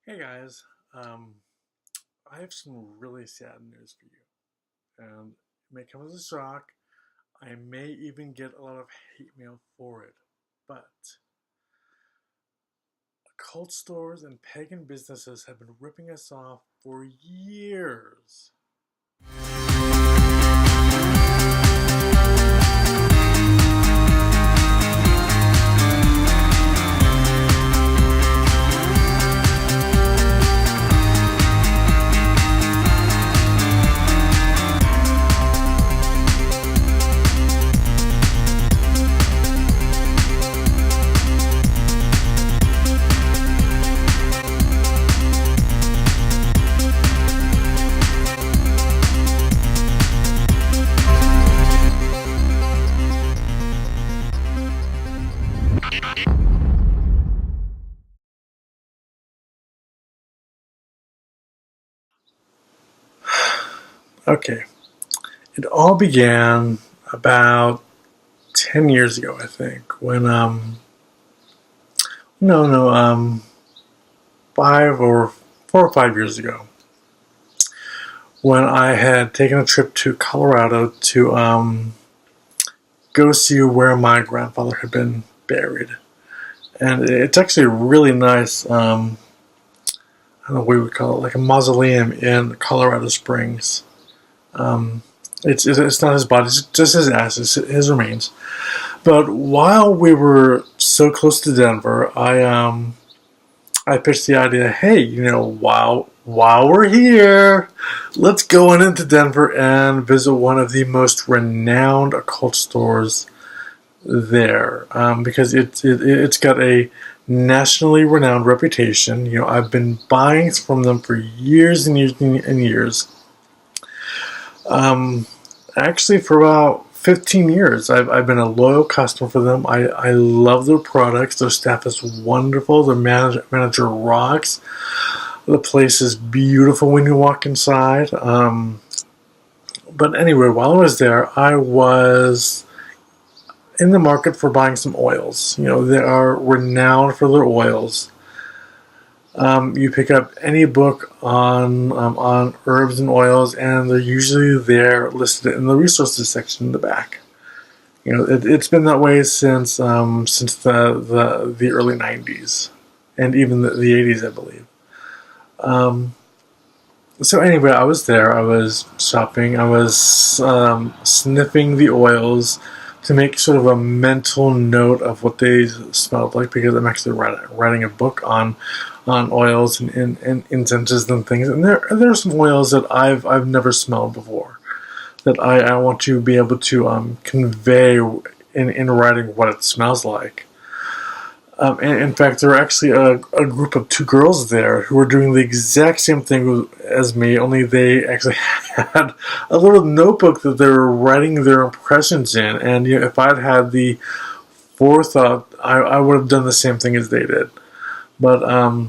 Hey guys, um, I have some really sad news for you, and it may come as a shock. I may even get a lot of hate mail for it, but occult stores and pagan businesses have been ripping us off for years. Okay, it all began about 10 years ago, I think, when, no, no, 4 or 5 years ago, when I had taken a trip to Colorado to, go see where my grandfather had been buried. And it's actually a really nice, I don't know what we would call it, like a mausoleum in Colorado Springs. It's not his body, it's just his ashes, his remains. But while we were so close to Denver, I pitched the idea, hey, while we're here, let's go on into Denver and visit one of the most renowned occult stores there, because it's got a nationally renowned reputation. I've been buying from them for years and years and years. Actually, for about 15 years, I've been a loyal customer for them. I love their products. Their staff is wonderful. Their manager rocks. The place is beautiful when you walk inside. But anyway, while I was there, I was in the market for buying some oils. They are renowned for their oils. You pick up any book on herbs and oils, and they're usually there listed in the resources section in the back. It's been that way since the early '90s, and even the '80s, I believe. So anyway, I was there. I was shopping. I was sniffing the oils to make sort of a mental note of what they smelled like, because I'm actually writing a book on oils and incenses and things. And there are some oils that I've never smelled before that I want to be able to convey in writing what it smells like. And in fact, there were actually a group of two girls there who were doing the exact same thing as me, only they actually had a little notebook that they were writing their impressions in. And if I'd had the forethought, I would have done the same thing as they did. But I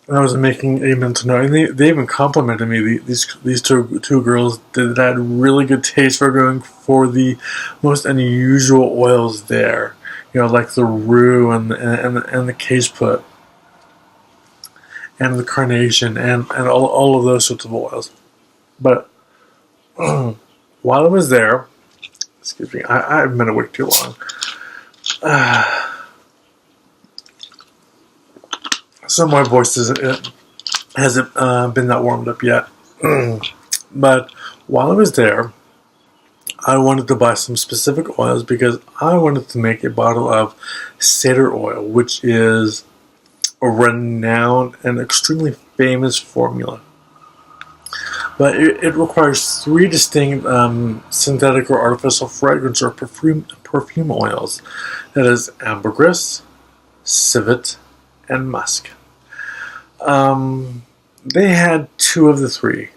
was making a mental note, and they even complimented me. These two girls that had really good taste for going for the most unusual oils there. Like the rue and the cageput and the carnation and all of those sorts of oils. But while I was there, excuse me, I've been awake too long. So my voice hasn't been that warmed up yet. But while I was there, I wanted to buy some specific oils because I wanted to make a bottle of cedar oil, which is a renowned and extremely famous formula. But it requires three distinct synthetic or artificial fragrance or perfume oils. That is ambergris, civet, and musk. They had two of the three.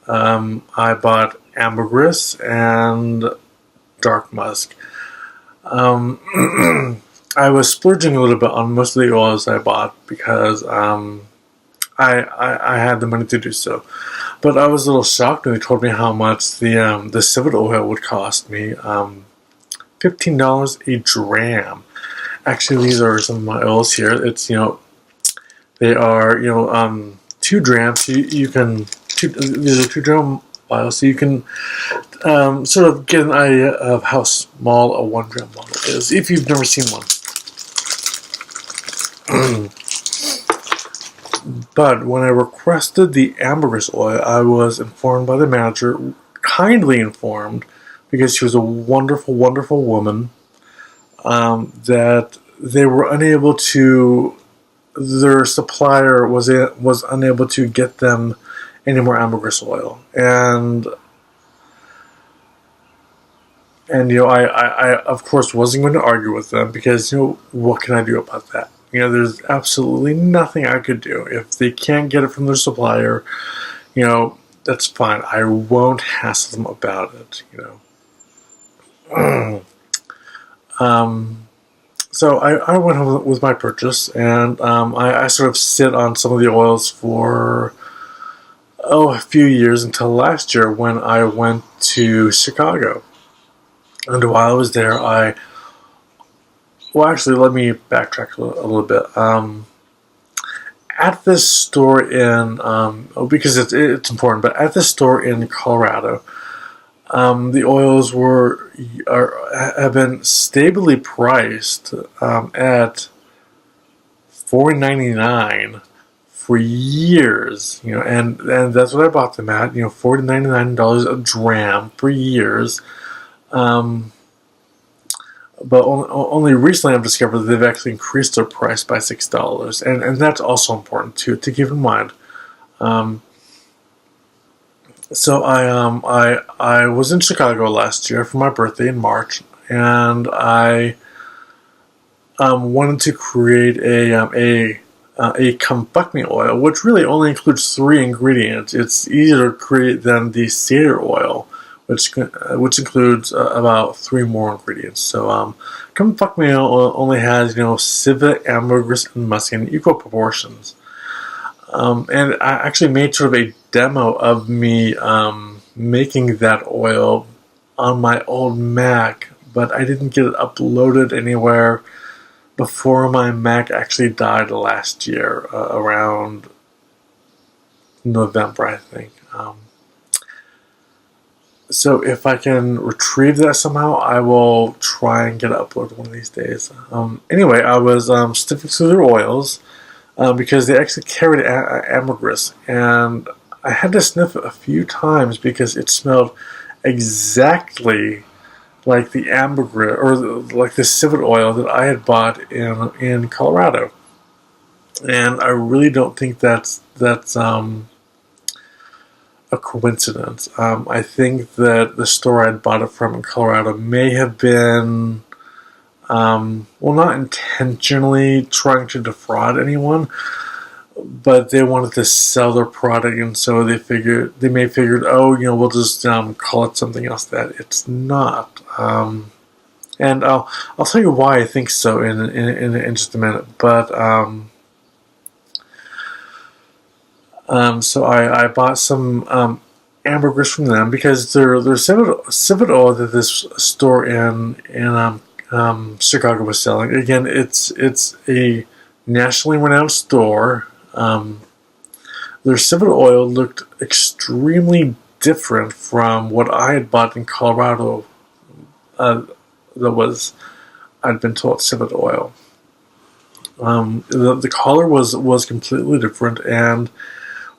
I bought ambergris and dark musk. I was splurging a little bit on most of the oils I bought because I had the money to do so. But I was a little shocked when they told me how much the civet oil would cost me. $15 a dram. Actually, these are some of my oils here. It's They are, 2 drams. These are 2 dram vials, so you can sort of get an idea of how small a 1 gram bottle is if you've never seen one. But when I requested the ambergris oil, I was informed by the manager, kindly informed, because she was a wonderful, wonderful woman, that they were unable to. Their supplier was unable to get them any more ambergris oil, and I of course wasn't going to argue with them because what can I do about that? There's absolutely nothing I could do. If they can't get it from their supplier, that's fine. I won't hassle them about it. So I went home with my purchase, and I sort of sit on some of the oils for a few years until last year when I went to Chicago. And while I was there, actually, let me backtrack a little bit. At this store in, because it's important, but at this store in Colorado, the oils have been stably priced at $4.99 for years. And that's what I bought them at. $4.99 a dram for years. But only recently I've discovered that they've actually increased their price by $6, and that's also important to keep in mind. So I was in Chicago last year for my birthday in March, and I wanted to create a Come Fuck Me oil, which really only includes 3 ingredients. It's easier to create than the cedar oil, which includes about 3 more ingredients. So Come Fuck Me only has civet, ambergris, and musk in equal proportions. And I actually made sort of a demo of me making that oil on my old Mac, but I didn't get it uploaded anywhere before my Mac actually died last year, around November, I think. So if I can retrieve that somehow, I will try and get it uploaded one of these days. Anyway, I was sniffing through their oils because they actually carried ambergris, and I had to sniff it a few times because it smelled exactly like the ambergris or like the civet oil that I had bought in Colorado. And I really don't think that's a coincidence. I think that the store I'd bought it from in Colorado may have been, not intentionally trying to defraud anyone, but they wanted to sell their product, and so they may have figured, we'll just call it something else that it's not. And I'll tell you why I think so in just a minute. But so I bought some ambergris from them because their civet oil that this store in Chicago was selling. Again, it's a nationally renowned store. Their civet oil looked extremely different from what I had bought in Colorado. I'd been told civet oil. The color was completely different, and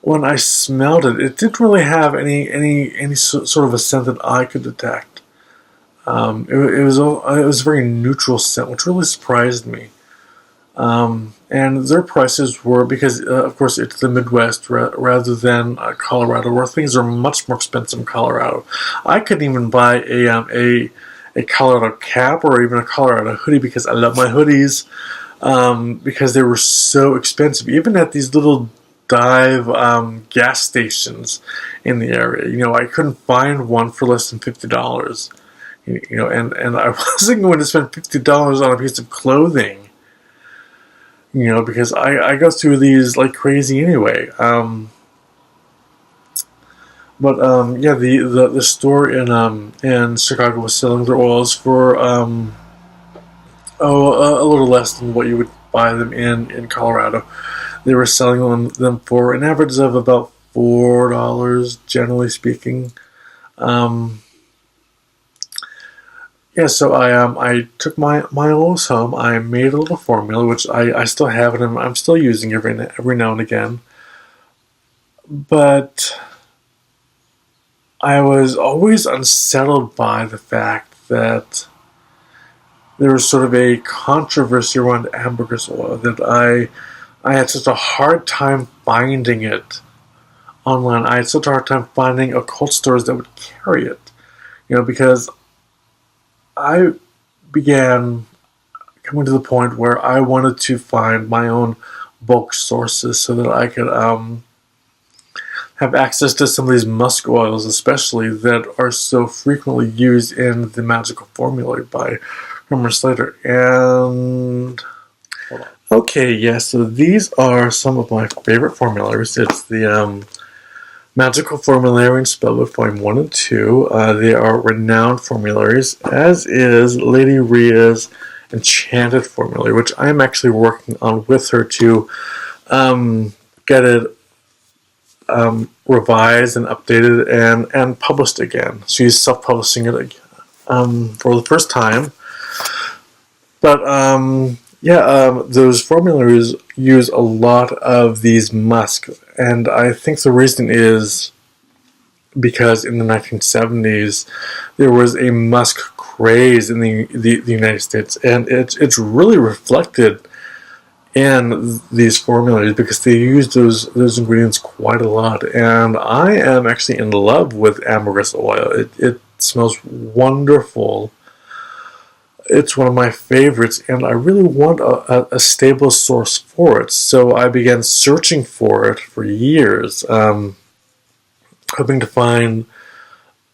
when I smelled it, it didn't really have any sort of a scent that I could detect. It was a very neutral scent, which really surprised me. And their prices were, because of course it's the Midwest rather than Colorado, where things are much more expensive in Colorado. I couldn't even buy a Colorado cap or even a Colorado hoodie because I love my hoodies, because they were so expensive, even at these little dive gas stations in the area. I couldn't find one for less than $50. And I wasn't going to spend $50 on a piece of clothing. Because I go through these like crazy anyway. But the store in Chicago was selling their oils for a little less than what you would buy them in Colorado. They were selling them for an average of about $4, generally speaking. So I took my oils home. I made a little formula, which I still have it, and I'm still using every now and again. But I was always unsettled by the fact that there was sort of a controversy around ambergris oil, that I had such a hard time finding it online. I had such a hard time finding occult stores that would carry it, because I began coming to the point where I wanted to find my own bulk sources so that I could have access to some of these musk oils, especially that are so frequently used in the magical formula by Herman Slater. And okay, yes, so these are some of my favorite formulas. It's the Magical Formulary and Spellbook Volume 1 and 2. They are renowned formularies, as is Lady Rhea's Enchanted Formulary, which I'm actually working on with her to get it revised and updated and published again. She's self-publishing it again for the first time. But those formularies use a lot of these musks, and I think the reason is because in the 1970s there was a musk craze in the United States, and it's really reflected in these formularies because they use those ingredients quite a lot. And I am actually in love with ambergris oil. It smells wonderful. It's one of my favorites, and I really want a stable source for it. So I began searching for it for years, hoping to find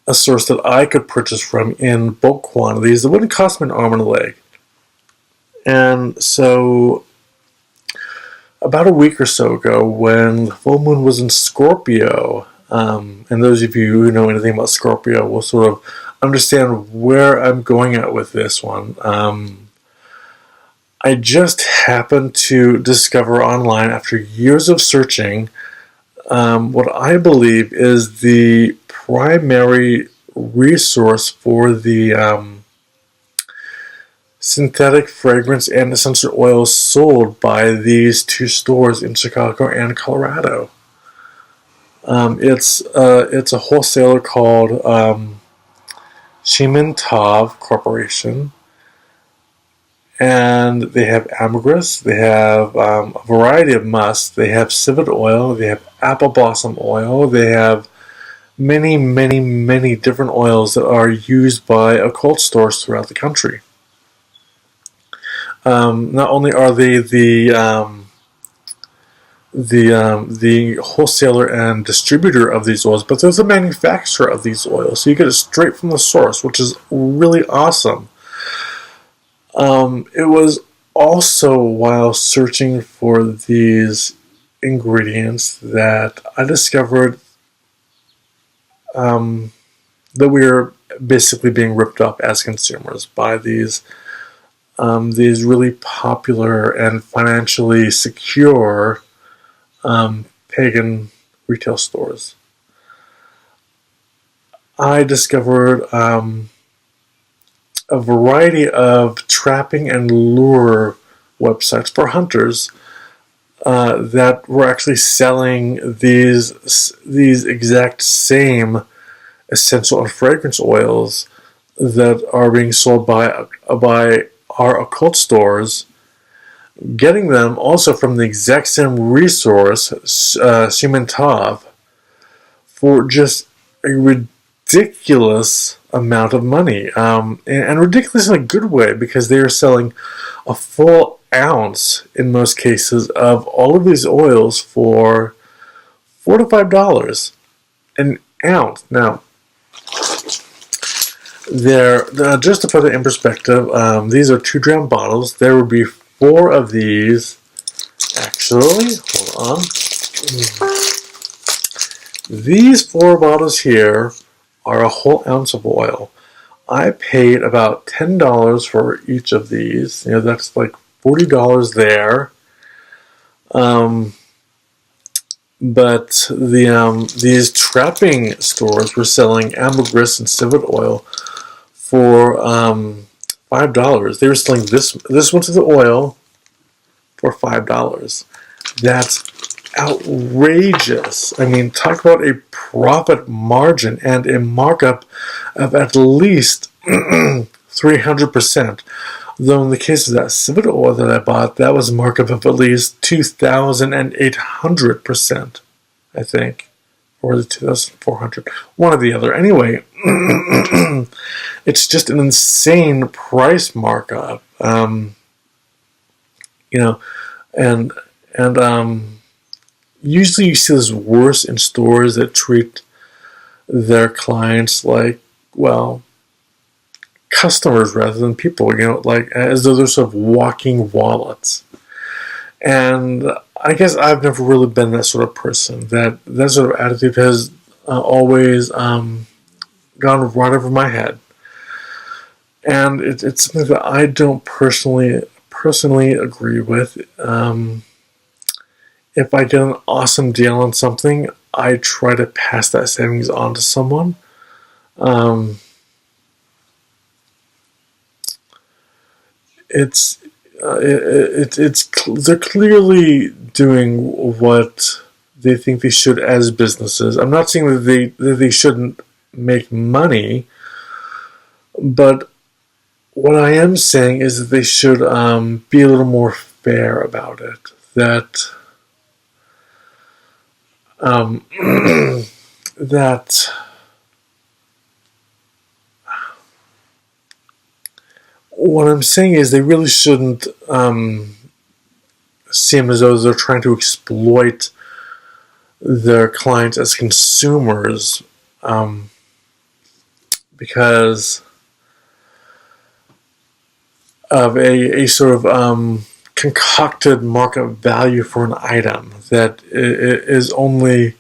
a source that I could purchase from in bulk quantities that wouldn't cost me an arm and a leg. And so about a week or so ago, when the full moon was in Scorpio, and those of you who know anything about Scorpio will sort of understand where I'm going at with this one. I just happened to discover online, after years of searching, what I believe is the primary resource for the synthetic fragrance and essential oils sold by these two stores in Chicago and Colorado. It's a wholesaler called Tov Corporation, and they have ambergris, they have a variety of musks, they have civet oil, they have apple blossom oil, they have many, many, many different oils that are used by occult stores throughout the country. Not only are they the wholesaler and distributor of these oils, but there's a manufacturer of these oils, so you get it straight from the source, which is really awesome. It was also while searching for these ingredients that I discovered that we are basically being ripped off as consumers by these really popular and financially secure pagan retail stores. I discovered a variety of trapping and lure websites for hunters that were actually selling these exact same essential and fragrance oils that are being sold by our occult stores, getting them also from the exact same resource, Tov, for just a ridiculous amount of money, and ridiculous in a good way, because they are selling a full ounce in most cases of all of these oils for $4 to $5 an ounce. Now, just to put it in perspective, these are 2-gram bottles. There would be 4 of these. Actually, hold on. These 4 bottles here are a whole ounce of oil. I paid about $10 for each of these. That's like $40 there. but these trapping stores were selling ambergris and civet oil for $5. They were selling this one to the oil for $5. That's outrageous. I mean, talk about a profit margin and a markup of at least 300%. Though in the case of that civet oil that I bought, that was a markup of at least 2,800%, I think. Or the 2,400. One or the other. Anyway, it's just an insane price markup. And usually you see this worse in stores that treat their clients like, well, customers rather than people, like as though they're sort of walking wallets. And I guess I've never really been that sort of person. That sort of attitude has always gone right over my head. And it's something that I don't personally agree with. If I get an awesome deal on something, I try to pass that savings on to someone. They're clearly doing what they think they should as businesses. I'm not saying that they shouldn't make money, but what I am saying is that they should be a little more fair about it. That what I'm saying is they really shouldn't seem as though they're trying to exploit their clients as consumers, because of a sort of concocted market value for an item that is only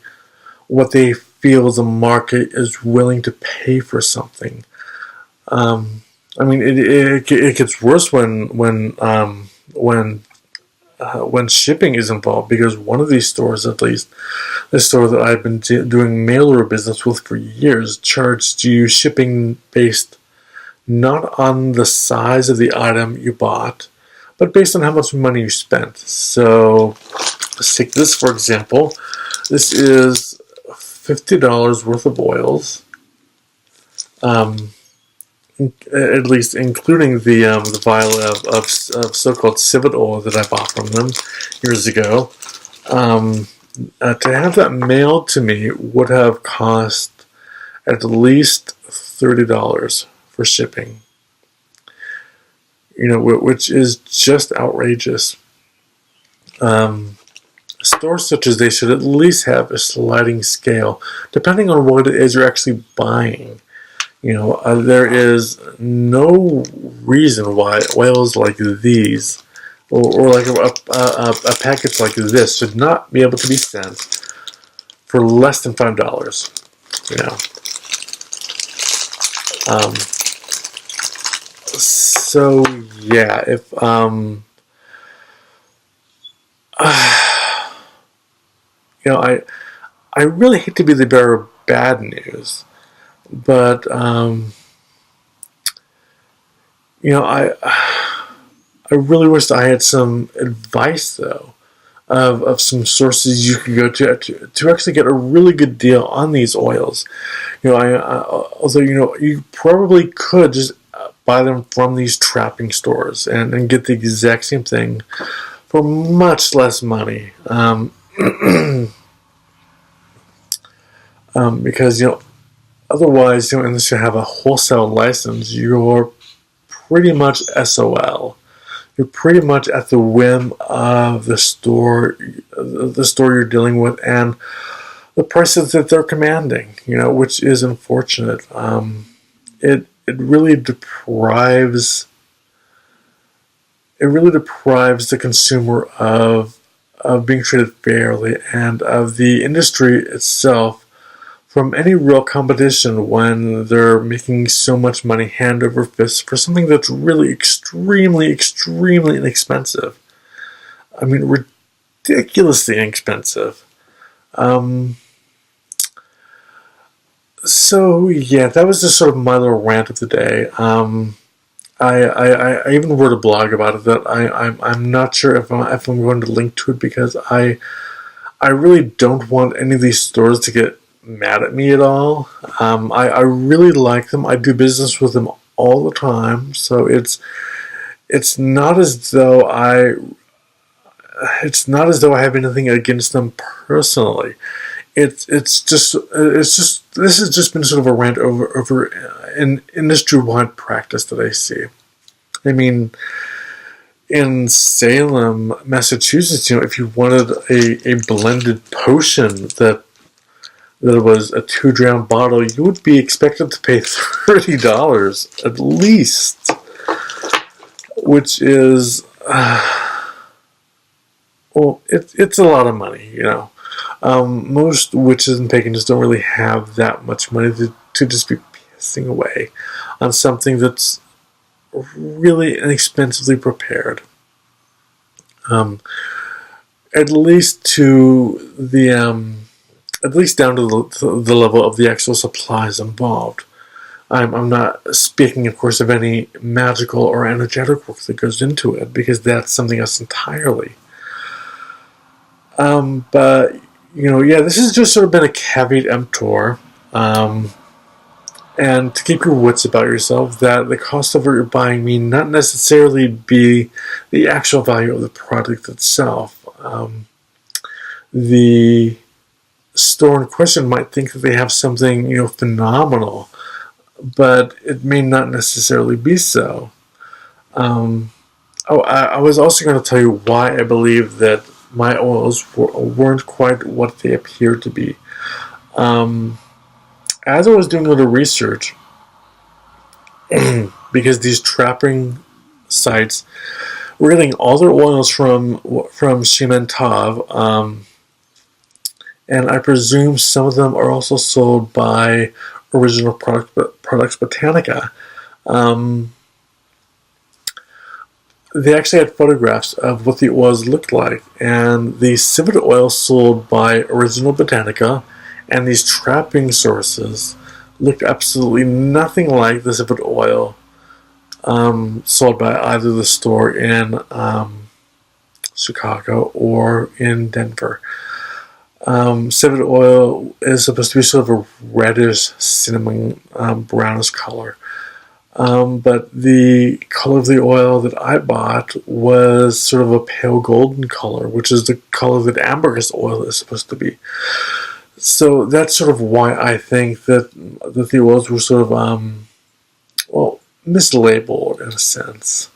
what they feel the market is willing to pay for something. I mean, it gets worse when shipping is involved, because one of these stores, at least the store that I've been doing mail order business with for years, charged you shipping based not on the size of the item you bought, but based on how much money you spent. So let's take this for example. This is $50 worth of oils. At least including the vial of so-called civet oil that I bought from them years ago. To have that mailed to me would have cost at least $30 for shipping. Which is just outrageous. Stores such as they should at least have a sliding scale, depending on what it is you're actually buying. There is no reason why oils like these, or like a package like this, should not be able to be sent for less than $5. So yeah, if I really hate to be the bearer of bad news. But I really wish I had some advice though of some sources you could go to actually get a really good deal on these oils. Although you probably could just buy them from these trapping stores and get the exact same thing for much less money. Because otherwise, unless you have a wholesale license, you're pretty much SOL. You're pretty much at the whim of the store you're dealing with and the prices that they're commanding. Which is unfortunate. It really deprives the consumer of being treated fairly, and of the industry itself from any real competition when they're making so much money hand over fist for something that's really extremely, extremely inexpensive. I mean, ridiculously inexpensive. So yeah, that was just sort of my little rant of the day. I even wrote a blog about it that I'm not sure if I'm going to link to it, because I really don't want any of these stores to get mad at me at all. I really like them. I do business with them all the time, so it's not as though I have anything against them personally. It's just this has just been sort of a rant over an industry-wide practice that I see. I mean, in Salem, Massachusetts, if you wanted a blended potion that was a 2 gram bottle, you would be expected to pay $30 at least, which is it's a lot of money, most witches and pagans don't really have that much money to just be pissing away on something that's really inexpensively prepared. At least down to the level of the actual supplies involved. I'm not speaking, of course, of any magical or energetic work that goes into it, because that's something else entirely. But this has just sort of been a caveat emptor, and to keep your wits about yourself, that the cost of what you're buying may not necessarily be the actual value of the product itself. The store in question might think that they have something, phenomenal, but it may not necessarily be so. I was also going to tell you why I believe that my oils weren't quite what they appeared to be. As I was doing a little research, because these trapping sites were getting all their oils from Shimentov, and I presume some of them are also sold by Original Products Botanica. They actually had photographs of what the oils looked like, and the civet oil sold by Original Botanica and these trapping sources looked absolutely nothing like the civet oil sold by either the store in Chicago or in Denver. Civet oil is supposed to be sort of a reddish, cinnamon, brownish color. But the color of the oil that I bought was sort of a pale golden color, which is the color that ambergris oil is supposed to be. So that's sort of why I think that the oils were sort of, mislabeled in a sense.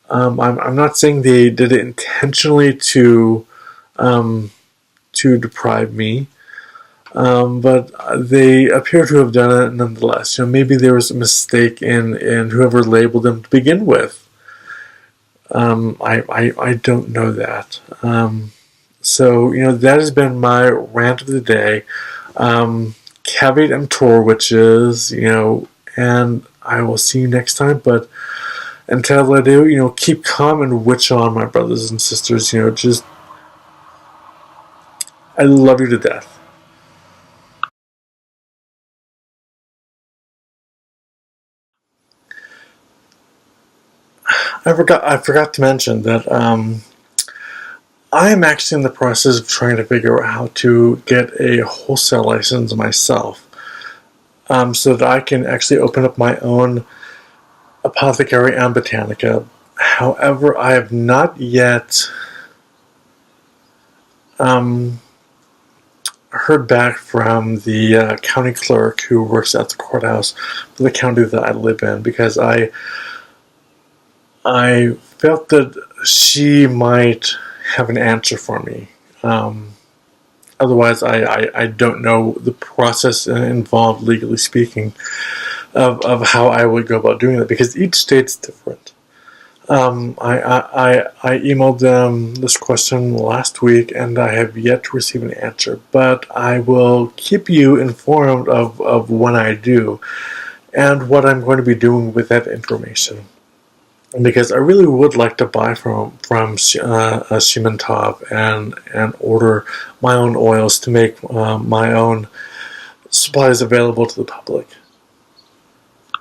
I'm not saying they did it intentionally to deprive me. But they appear to have done it nonetheless. Maybe there was a mistake in whoever labeled them to begin with. I don't know that. So that has been my rant of the day. Caveat emptor, witches, and I will see you next time. But until I do, keep calm and witch on, my brothers and sisters. Just I love you to death. I forgot to mention that I am actually in the process of trying to figure out how to get a wholesale license myself, so that I can actually open up my own apothecary and botanica. However, I have not yet heard back from the county clerk who works at the courthouse for the county that I live in, because I felt that she might have an answer for me. Otherwise, I don't know the process involved, legally speaking, of how I would go about doing that, because each state's different. I emailed them this question last week, and I have yet to receive an answer, but I will keep you informed of when I do, and what I'm going to be doing with that information. because I really would like to buy from Simantov and order my own oils to make my own supplies available to the public.